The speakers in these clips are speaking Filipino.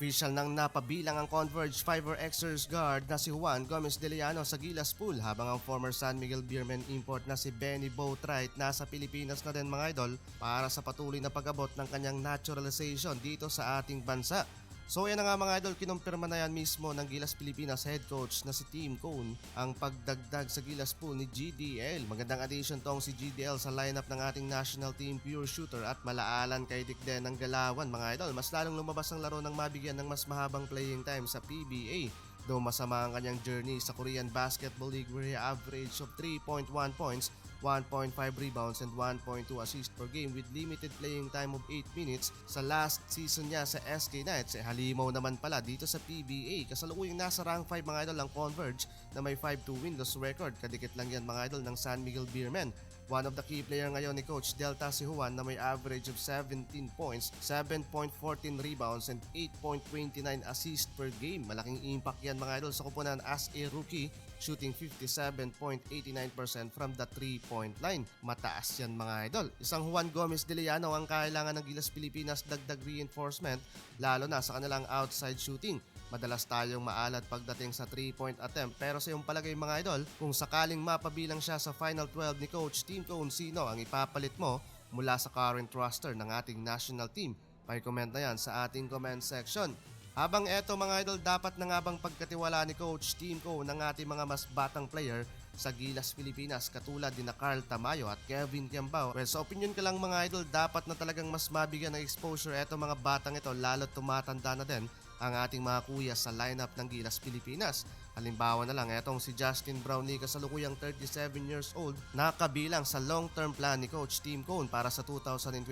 Official nang napabilang ang Converge Fiber Xers guard na si Juan Gomez de Liano sa Gilas Pool habang ang former San Miguel Beermen import na si Benny Boatwright nasa Pilipinas na din mga idol para sa patuloy na pag-abot ng kanyang naturalization dito sa ating bansa. So yan na nga mga idol, kinumpirma na yan mismo ng Gilas Pilipinas head coach na si Tim Cone ang pagdagdag sa Gilas Pool ni GDL. Magandang addition tong si GDL sa lineup ng ating national team pure shooter at malaalan kay Dick Den ng galawan mga idol. Mas lalong lumabas ang laro ng mabigyan ng mas mahabang playing time sa PBA. Though masama ang kanyang journey sa Korean Basketball League where he average of 3.1 points, 1.5 rebounds and 1.2 assists per game with limited playing time of 8 minutes sa last season niya sa SK Knights. Halimaw naman pala dito sa PBA. Kasalukuyang nasa rank 5 mga idol ang Converge na may 5-2 winless record. Kadikit lang yan mga idol ng San Miguel Beermen. One of the key player ngayon ni Coach Delta si Juan na may average of 17 points, 7.14 rebounds and 8.29 assists per game. Malaking impact yan mga idol sa kupunan as a rookie, shooting 57.89% from the 3-point line. Mataas yan mga idol. Isang Juan Gomez de Liano ang kailangan ng Gilas Pilipinas dagdag reinforcement lalo na sa kanilang outside shooting. Madalas tayong maalat pagdating sa 3-point attempt pero sa iyong palagay mga idol, kung sakaling mapabilang siya sa Final 12 ni Coach Tim Cone, sino ang ipapalit mo mula sa current roster ng ating national team? Paki-comment na yan sa ating comment section. Habang eto mga idol, dapat na nga bang pagkatiwala ni Coach Tim Cone ng ating mga mas batang player sa Gilas Pilipinas katulad ni Carl Tamayo at Kevin Kiambao? Well, sa opinion ko lang mga idol, dapat na talagang mas mabigyan ng exposure eto mga batang ito lalo tumatanda na din ang ating mga kuya sa lineup ng Gilas Pilipinas. Halimbawa na lang etong si Justin Brownlee, kasalukuyang 37 years old, nakabilang sa long-term plan ni Coach Tim Cone para sa 2027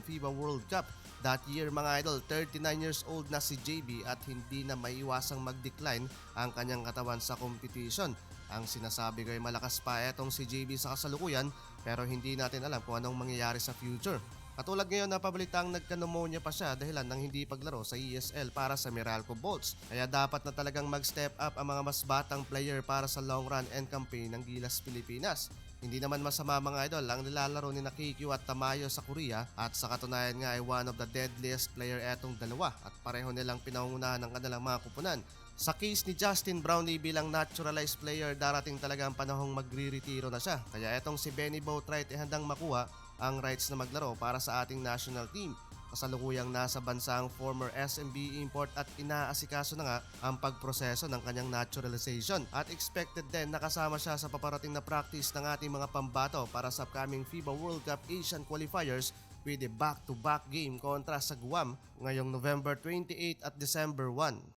FIBA World Cup. That year mga idol, 39 years old na si JB at hindi na maiwasang mag-decline ang kanyang katawan sa competition. Ang sinasabi ko ay malakas pa etong si JB sa kasalukuyan pero hindi natin alam kung anong mangyayari sa future. Katulad ngayon na pabalitang nagka-pneumonia pa siya dahilan ng hindi paglaro sa ESL para sa Meralco Bolts. Kaya dapat na talagang mag-step up ang mga mas batang player para sa long run and campaign ng Gilas Pilipinas. Hindi naman masama mga idol ang nilalaro ni Kikyo at Tamayo sa Korea at sa katunayan nga ay one of the deadliest player etong dalawa at pareho nilang pinangungunahan ng kanilang mga kupunan. Sa case ni Justin Brownlee bilang naturalized player, darating talaga ang panahong magre-retiro na siya. Kaya etong si Benny Boatwright ay handang makuha ang rights na maglaro para sa ating national team. Kasalukuyang nasa bansa ang former SMB import at inaasikaso na nga ang pagproseso ng kanyang naturalization at expected din nakasama siya sa paparating na practice ng ating mga pambato para sa upcoming FIBA World Cup Asian Qualifiers with a back-to-back game kontra sa Guam ngayong November 28 at December 1.